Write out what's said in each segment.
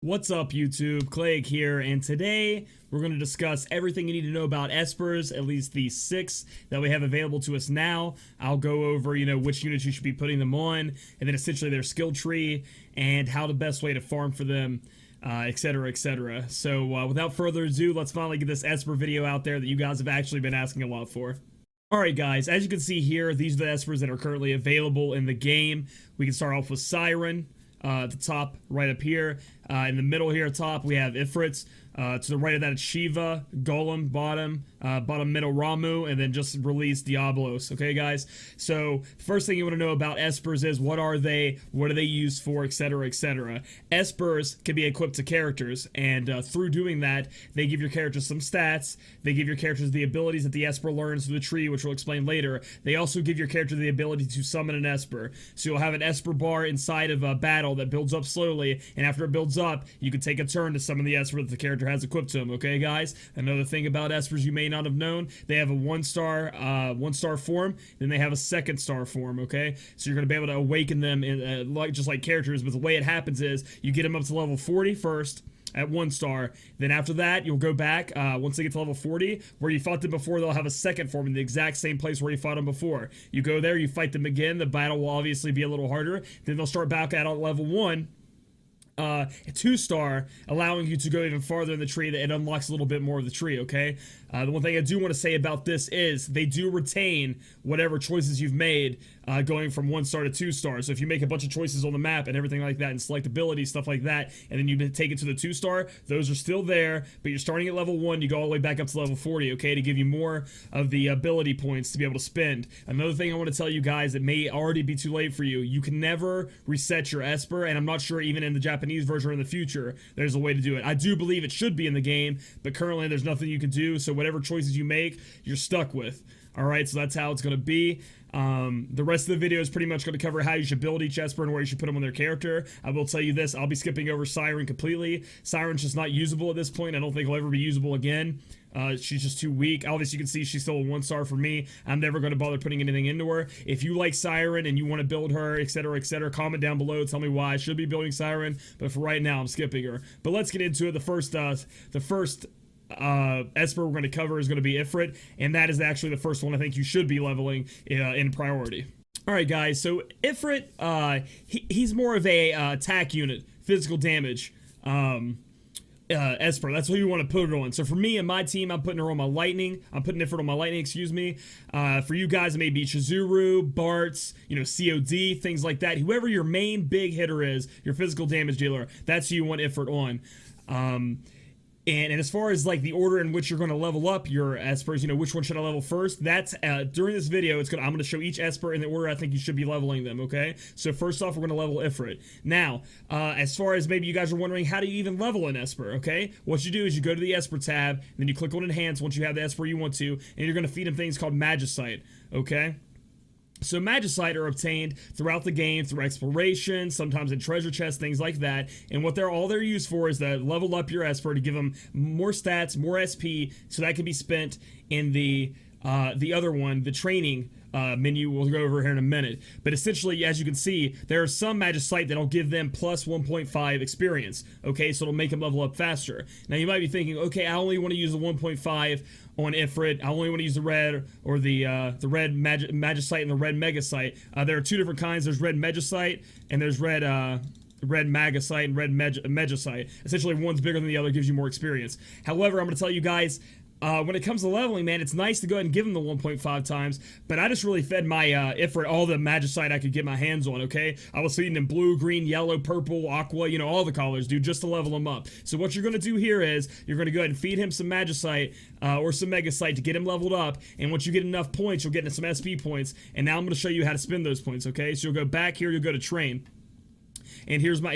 What's up YouTube, Clegg here, and today we're going to discuss everything you need to know about Espers, at least the 6 that we have available to us now. I'll go over, which units you should be putting them on, and then essentially their skill tree, and how the best way to farm for them, etc, etc. So without further ado, let's finally get this Esper video out there that you guys have actually been asking a lot for. Alright guys, as you can see here, these are the Espers that are currently available in the game. We can start off with Siren. At the top right up here, in the middle here top we have Ifrits, to the right of that it's Shiva, Golem, bottom middle Ramu, and then just released Diablos. Okay guys, so the first thing you want to know about Espers is what are they used for, etc, etc. Espers can be equipped to characters, and through doing that they give your characters some stats. They give your characters the abilities that the Esper learns through the tree, which we'll explain later. They also give your character the ability to summon an Esper, so you'll have an Esper bar inside of a battle that builds up slowly, and after it builds up you can take a turn to summon the Esper that the character has equipped to him. Okay guys, another thing about Espers you may not have known, they have a one star form, then they have a 2nd star form. Okay, so you're going to be able to awaken them in, just like characters, but the way it happens is you get them up to level 40 first at 1 star, then after that you'll go back, once they get to level 40 where you fought them before, they'll have a 2nd form in the exact same place where you fought them before. You go there, you fight them again, the battle will obviously be a little harder, then they'll start back at level 1, a 2 star, allowing you to go even farther in the tree. That it unlocks a little bit more of the tree. Okay, the one thing I do want to say about this is they do retain whatever choices you've made, going from 1 star to 2 stars. So if you make a bunch of choices on the map and everything like that, and select abilities, stuff like that, and then you take it to the 2 star, those are still there, but you're starting at level 1, you go all the way back up to level 40, okay, to give you more of the ability points to be able to spend. Another thing I want to tell you guys that may already be too late for you, you can never reset your Esper, and I'm not sure even in the Japanese version or in the future there's a way to do it. I do believe it should be in the game, but currently there's nothing you can do, so whatever choices you make, you're stuck with. Alright, so that's how it's going to be. The rest of the video is pretty much going to cover how you should build each Esper and where you should put them on their character. I will tell you this, I'll be skipping over Siren completely. Siren's just not usable at this point. I don't think he'll ever be usable again. She's just too weak. Obviously you can see she's still a 1 star for me. I'm never going to bother putting anything into her. If you like Siren and you want to build her, etc, etc, comment down below, tell me why I should be building Siren, but for right now I'm skipping her. But let's get into it. The first Esper we're going to cover is going to be Ifrit, and that is actually the first one I think you should be leveling in priority. Alright guys, so Ifrit, he's more of a attack unit, physical damage Esper. That's who you want to put it on. So for me and my team, I'm putting her on my lightning. I'm putting Ifrit on my lightning, excuse me. For you guys, it may be Chizuru, Bartz, COD, things like that. Whoever your main big hitter is, your physical damage dealer, that's who you want Ifrit on. And as far as like the order in which you're going to level up your Espers, which one should I level first? That's during this video. I'm going to show each Esper in the order I think you should be leveling them. Okay, so first off, we're going to level Ifrit. Now, as far as maybe you guys are wondering, how do you even level an Esper? Okay, what you do is you go to the Esper tab, then you click on Enhance once you have the Esper you want to, and you're going to feed them things called Magicite. Okay. So Magicite are obtained throughout the game through exploration, sometimes in treasure chests, things like that. And what they're used for is to level up your Esper, to give them more stats, more SP, so that can be spent in the other one, the training menu. We'll go over here in a minute. But essentially, as you can see, there are some Magicite that'll give them plus 1.5 experience. Okay, so it'll make them level up faster. Now you might be thinking, okay, I only want to use the 1.5 on Ifrit. I only want to use the red, or the red Magicite and the red Megasite. There are 2 different kinds. There's red Magicite and there's red Magicite and red Magicite. Essentially, one's bigger than the other, gives you more experience. However, I'm going to tell you guys, when it comes to leveling, man, it's nice to go ahead and give them the 1.5 times, but I just really fed my Ifrit all the Magicite I could get my hands on, okay? I was feeding them blue, green, yellow, purple, aqua, all the colors, dude, just to level them up. So what you're going to do here is, you're going to go ahead and feed him some Magicite, or some Megasite to get him leveled up, and once you get enough points, you'll get some SP points, and now I'm going to show you how to spend those points, okay? So you'll go back here, you'll go to Train. And here's my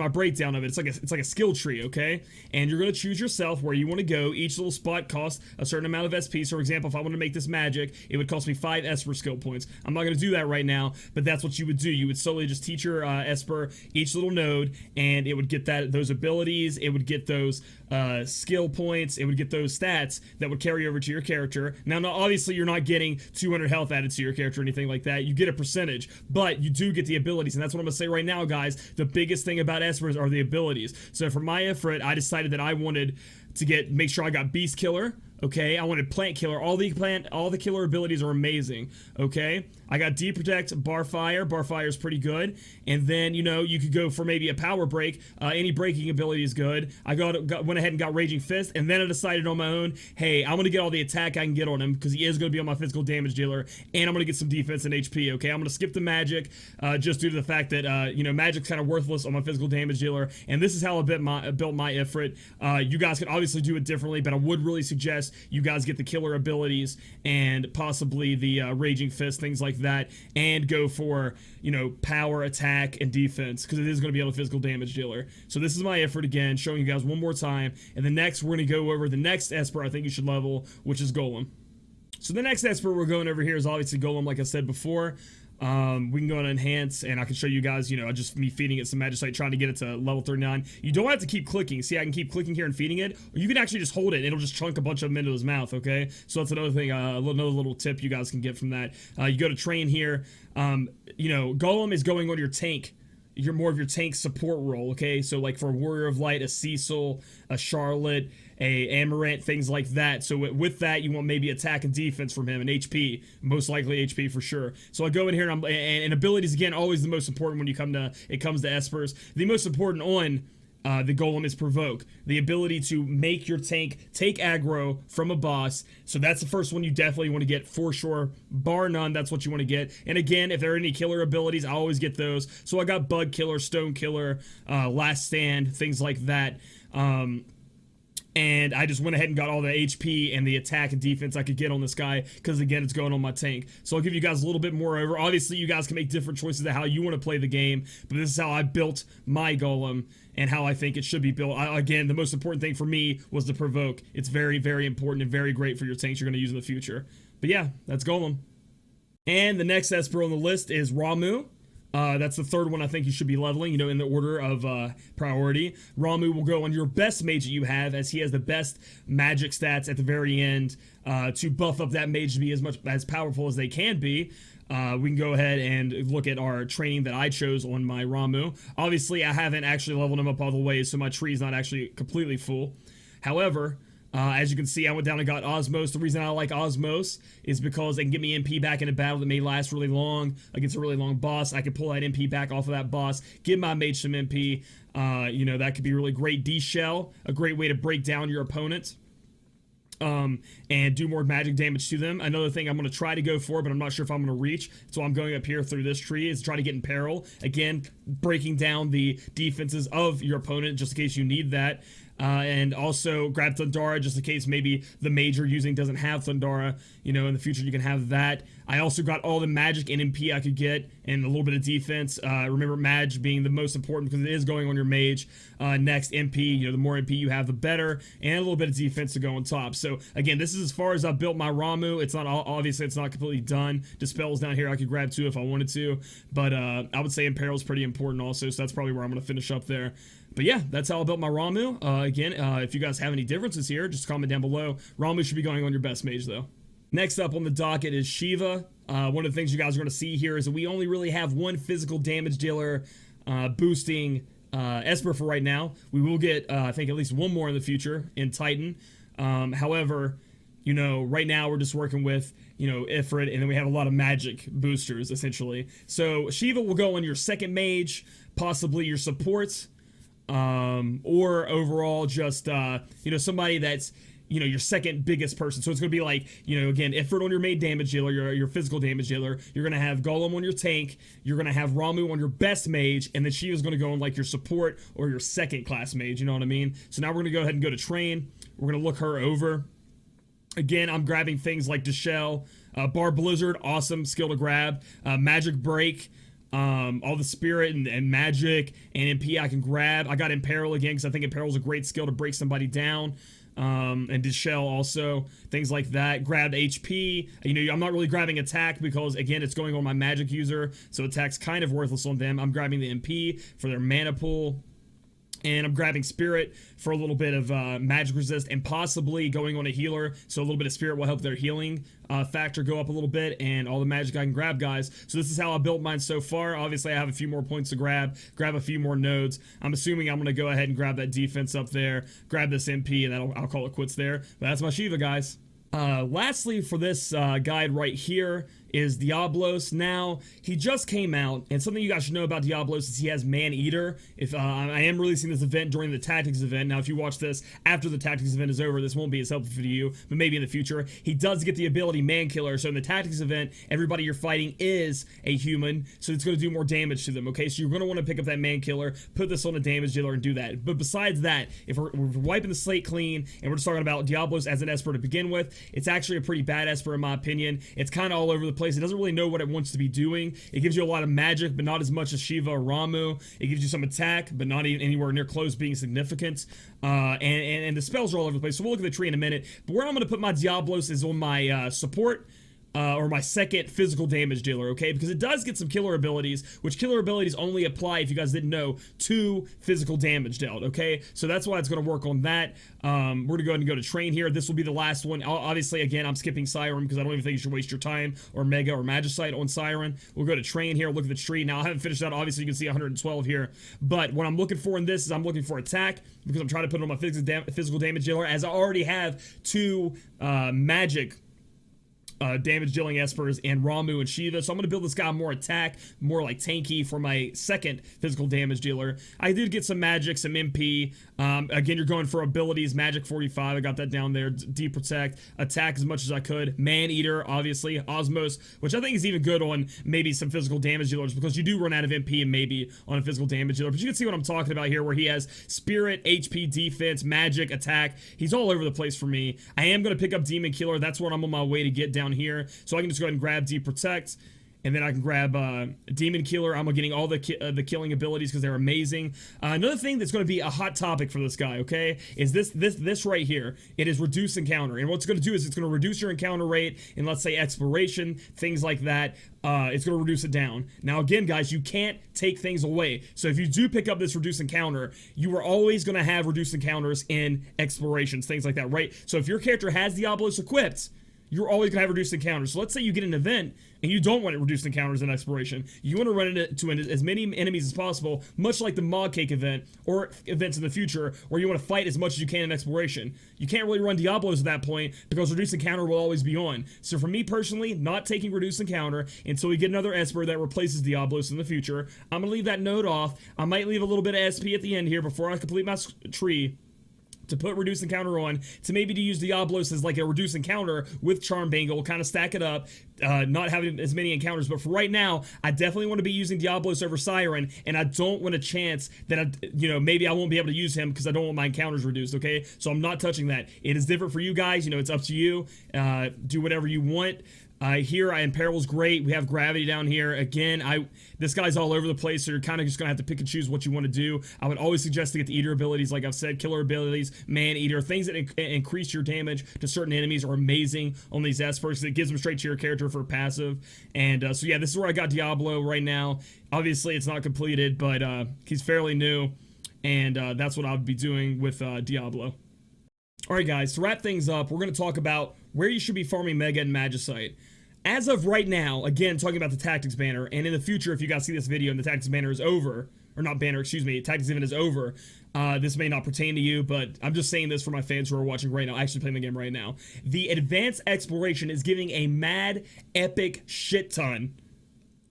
breakdown of it. It's like a skill tree, okay? And you're gonna choose yourself where you want to go. Each little spot costs a certain amount of SP. So for example, if I want to make this magic, it would cost me 5 Esper skill points. I'm not gonna do that right now, but that's what you would do. You would solely just teach your Esper each little node, and it would get those abilities, it would get those skill points, it would get those stats that would carry over to your character. Now, obviously you're not getting 200 health added to your character or anything like that. You get a percentage, but you do get the abilities, and that's what I'm gonna say say right now, guys, the biggest thing about Espers are the abilities. So for my Ifrit, I decided that I wanted to make sure I got Beast Killer. Okay, I wanted Plant Killer. All the killer abilities are amazing. Okay, I got Deep Protect, Bar Fire. Bar Fire is pretty good. And then, you know, you could go for maybe a Power Break. Any breaking ability is good. I went ahead and got Raging Fist, and then I decided on my own, hey, I'm gonna get all the attack I can get on him because he is gonna be on my physical damage dealer, and I'm gonna get some defense and HP. Okay, I'm gonna skip the magic just due to the fact that you know, magic's kind of worthless on my physical damage dealer, and this is how I built my Ifrit. You guys could obviously do it differently, but I would really suggest you guys get the killer abilities and possibly the Raging Fist, things like that, and go for, you know, power, attack, and defense, because it is going to be able to physical damage dealer. So this is my Ifrit again, showing you guys one more time, and the next we're going to go over the next Esper I think you should level, which is Golem. So the next Esper we're going over here is obviously Golem, like I said before. We can go and enhance, and I can show you guys, you know, just me feeding it some Magicite, trying to get it to level 39. You don't have to keep clicking. See, I can keep clicking here and feeding it, or you can actually just hold it and it'll just chunk a bunch of them into his mouth. Okay, so that's another thing, another little tip you guys can get from that. You go to train here. You know, Golem is going on your tank. You're more of your tank support role. Okay, so like for a Warrior of Light, a Cecil, a Charlotte, a Amaranth, things like that. So with that, you want maybe attack and defense from him, and HP, most likely HP for sure. So I go in here, and abilities again, always the most important when it comes to Espers. The most important on the Golem is Provoke, the ability to make your tank take aggro from a boss. So that's the first one you definitely want to get for sure, bar none. That's what you want to get. And again, if there are any killer abilities, I always get those. So I got Bug Killer, Stone Killer, Last Stand, things like that. And I just went ahead and got all the HP and the attack and defense I could get on this guy, because again, it's going on my tank. So I'll give you guys a little bit more over. Obviously, you guys can make different choices of how you want to play the game, but this is how I built my Golem and how I think it should be built. Again, the most important thing for me was the Provoke. It's very, very important and very great for your tanks you're going to use in the future. But yeah, that's Golem. And the next Esper on the list is Ramu. That's the third one I think you should be leveling, you know, in the order of priority. Ramu will go on your best mage that you have, as he has the best magic stats at the very end to buff up that mage to be as powerful as they can be. We can go ahead and look at our training that I chose on my Ramu. Obviously, I haven't actually leveled him up all the way, so my tree is not actually completely full. However, as you can see, I went down and got Osmos. The reason I like Osmos is because they can get me MP back in a battle that may last really long against a really long boss. I can pull that MP back off of that boss, give my mage some MP. You know, that could be really great. D-Shell, a great way to break down your opponent. And do more magic damage to them. Another thing I'm going to try to go for, but I'm not sure if I'm going to reach, so I'm going up here through this tree, is try to get in peril. Again, breaking down the defenses of your opponent just in case you need that. And also grab Thundara just in case maybe the mage you're using doesn't have Thundara. You know, in the future you can have that. I also got all the magic and MP I could get, and a little bit of defense. Remember, Mage being the most important because it is going on your mage. Next, MP. You know, the more MP you have, the better, and a little bit of defense to go on top. So again, this is as far as I built my Ramu. It's not, obviously it's not completely done. Dispel's down here I could grab too if I wanted to, but I would say Imperil is pretty important also. So that's probably where I'm going to finish up there. But yeah, that's how I built my Ramu. Again, if you guys have any differences here, just comment down below. Ramu should be going on your best mage though. Next up on the docket is Shiva. One of the things you guys are going to see here is that we only really have one physical damage dealer boosting Esper for right now. We will get, I think, at least one more in the future in Titan. However, you know, right now we're just working with, you know, Ifrit, and then we have a lot of magic boosters, essentially. So Shiva will go on your second mage, possibly your supports, or overall just, you know, somebody that's, you know, your second biggest person. So it's going to be like, you know, again, Ifrit on your main damage dealer, your physical damage dealer. You're going to have Golem on your tank. You're going to have Ramu on your best mage. And then Shiva's going to go on like your support or your second class mage. You know what I mean? So now we're going to go ahead and go to train. We're going to look her over. Again, I'm grabbing things like Deshell, Bar Blizzard, awesome skill to grab. Magic Break. All the spirit and magic and MP I can grab. I got Imperil again because I think Imperil is a great skill to break somebody down. And Deshell also, things like that. Grabbed HP. You know, I'm not really grabbing attack because, again, it's going on my magic user, so attack's kind of worthless on them. I'm grabbing the MP for their mana pool. And I'm grabbing Spirit for a little bit of magic resist and possibly going on a healer. So a little bit of Spirit will help their healing factor go up a little bit, and all the magic I can grab, guys. So this is how I built mine so far. Obviously, I have a few more points to grab a few more nodes. I'm assuming I'm going to go ahead and grab that defense up there, grab this MP, and I'll call it quits there. But that's my Shiva, guys. Lastly, for this guide right here is Diablos. Now, he just came out, and something you guys should know about Diablos is he has Man-Eater. If I am releasing this event during the Tactics event. Now, if you watch this after the Tactics event is over, this won't be as helpful for you, but maybe in the future. He does get the ability Man-Killer, so in the Tactics event, everybody you're fighting is a human, so it's going to do more damage to them, okay? So you're going to want to pick up that Man-Killer, put this on a damage dealer, and do that. But besides that, if we're wiping the slate clean, and we're just talking about Diablos as an Esper to begin with, it's actually a pretty bad Esper in my opinion. It's kind of all over the place. It doesn't really know what it wants to be doing. It gives you a lot of magic, but not as much as Shiva or Ramu. It gives you some attack, but not even anywhere near close being significant. And the spells are all over the place. So we'll look at the tree in a minute. But where I'm going to put my Diablos is on my support. Or my second physical damage dealer, okay? Because it does get some killer abilities, which killer abilities only apply, if you guys didn't know, to physical damage dealt, okay? So that's why it's going to work on that. We're going to go ahead and go to train here. This will be the last one. Obviously, again, I'm skipping Siren because I don't even think you should waste your time or Mega or Magicite on Siren. We'll go to train here, look at the tree. Now, I haven't finished that. Obviously, you can see 112 here. But what I'm looking for in this is I'm looking for attack because I'm trying to put it on my physical damage dealer, as I already have two magic damage dealing Espers and Ramu and Shiva. So I'm going to build this guy more attack, more like tanky for my second physical damage dealer. I did get some magic, some MP. Again, you're going for abilities, magic 45. I got that down there. Deep protect, attack as much as I could. Man-Eater, obviously. Osmos, which I think is even good on maybe some physical damage dealers because you do run out of MP and maybe on a physical damage dealer. But you can see what I'm talking about here, where he has Spirit, HP, defense, magic, attack. He's all over the place for me. I am going to pick up Demon Killer. That's what I'm on my way to get down here. So I can just go ahead and grab Deep Protect, and then I can grab Demon Killer. I'm getting all the killing abilities because they're amazing. Another thing that's going to be a hot topic for this guy, okay, is this right here. It is reduce encounter, and what it's going to do is it's going to reduce your encounter rate in, let's say, exploration, things like that. It's going to reduce it down. Now, again, guys, you can't take things away. So if you do pick up this reduce encounter, you are always going to have reduced encounters in explorations, things like that, right? So if your character has Diablos equipped, you're always going to have reduced encounters. So let's say you get an event and you don't want reduced encounters in exploration. You want to run into as many enemies as possible, much like the Mod Cake event or events in the future where you want to fight as much as you can in exploration. You can't really run Diablos at that point because reduced encounter will always be on. So for me personally, not taking reduced encounter until we get another Esper that replaces Diablos in the future. I'm going to leave that node off. I might leave a little bit of SP at the end here before I complete my tree, to put reduce encounter on, to maybe to use Diablos as like a reduce encounter with Charm Bangle, kind of stack it up, not having as many encounters. But for right now, I definitely want to be using Diablos over Siren, and I don't want a chance that maybe I won't be able to use him because I don't want my encounters reduced, okay? So I'm not touching that. It is different for you guys, it's up to you. Do whatever you want. Here, Imperil's great. We have Gravity down here. Again, this guy's all over the place, so you're kind of just going to have to pick and choose what you want to do. I would always suggest to get the Eater abilities, like I've said, killer abilities, Man-Eater, things that increase your damage to certain enemies are amazing on these Espers. It gives them straight to your character for passive. And so yeah, this is where I got Diablo right now. Obviously, it's not completed, but he's fairly new, and that's what I would be doing with Diablo. Alright guys, to wrap things up, we're going to talk about where you should be farming Mega and Magicite. As of right now, again, talking about the Tactics banner, and in the future, if you guys see this video and the Tactics banner is over, or not banner, excuse me, Tactics event is over, this may not pertain to you, but I'm just saying this for my fans who are watching right now, actually playing the game right now. The Advanced Exploration is giving a mad, epic shit ton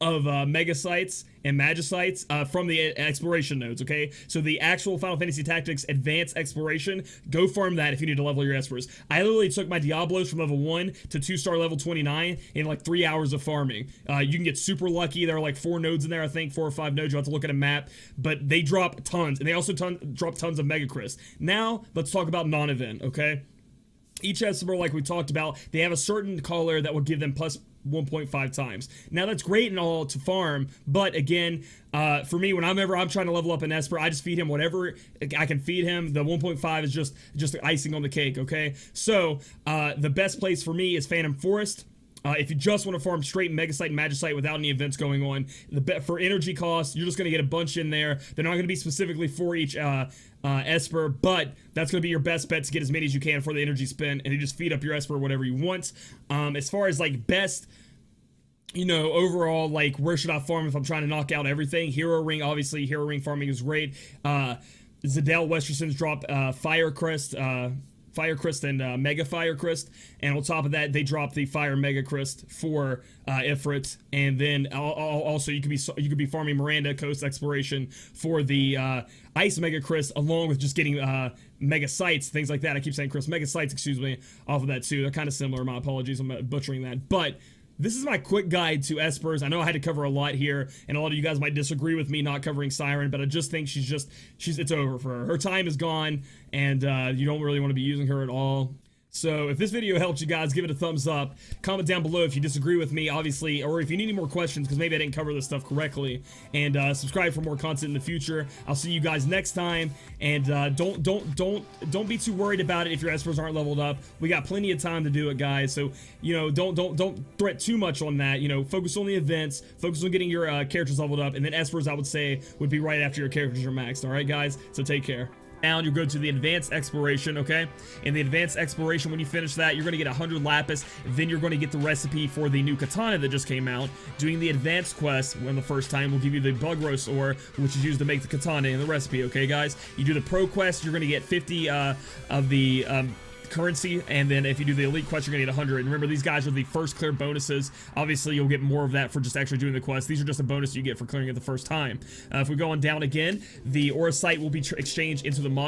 of Megasites and Magicites from the exploration nodes, okay? So the actual Final Fantasy Tactics Advanced Exploration, go farm that if you need to level your Espers. I literally took my Diablos from level 1 to 2-star level 29 in like 3 hours of farming. You can get super lucky. There are like 4 nodes in there, I think, 4 or 5 nodes. You'll have to look at a map, but they drop tons, and they also drop tons of Mega Cris. Now, let's talk about non-event, okay? Each Esper, like we talked about, they have a certain color that will give them plus 1.5 times. Now that's great and all to farm, but again, for me, whenever I'm trying to level up an Esper, I just feed him whatever I can feed him. The 1.5 is just icing on the cake, okay? So the best place for me is Phantom Forest. If you just want to farm straight Megasite and Magicite without any events going on, for energy costs, you're just going to get a bunch in there. They're not going to be specifically for each Esper, but that's going to be your best bet to get as many as you can for the energy spend, and you just feed up your Esper whatever you want. As far as like best, you know, overall, like where should I farm if I'm trying to knock out everything? Hero Ring, obviously, Hero Ring farming is great. Zadell Westerson's drop Fire Crest and Mega Fire Crest, and on top of that they drop the Fire Mega Crest for Ifrit, and then also you could be farming Miranda Coast Exploration for the Ice Mega Crest, along with just getting Mega Sites, things like that. I keep saying Crest, Mega Sites, excuse me, off of that too. They're kind of similar. My apologies, I'm butchering that, but this is my quick guide to Espers. I know I had to cover a lot here, and a lot of you guys might disagree with me not covering Siren, but I just think it's over for her. Her time is gone, and you don't really want to be using her at all. So if this video helped you guys, give it a thumbs up. Comment down below if you disagree with me, obviously, or if you need any more questions, because maybe I didn't cover this stuff correctly. And subscribe for more content in the future. I'll see you guys next time. And don't be too worried about it if your Espers aren't leveled up. We got plenty of time to do it, guys. So, you know, don't threat too much on that. You know, focus on the events, focus on getting your characters leveled up, and then Espers, I would say, would be right after your characters are maxed. All right, guys. So take care. Down, you go to the advanced exploration, okay? In the advanced exploration, when you finish that, you're going to get 100 lapis. Then you're going to get the recipe for the new katana that just came out. Doing the advanced quest when the first time will give you the bug roast ore, which is used to make the katana in the recipe, okay, guys? You do the pro quest, you're going to get 50 of the currency, and then if you do the elite quest, you're gonna get 100. And remember, these guys are the first clear bonuses. Obviously, you'll get more of that for just actually doing the quest. These are just a bonus you get for clearing it the first time. If we go on down again, the ore site will be exchanged into the mod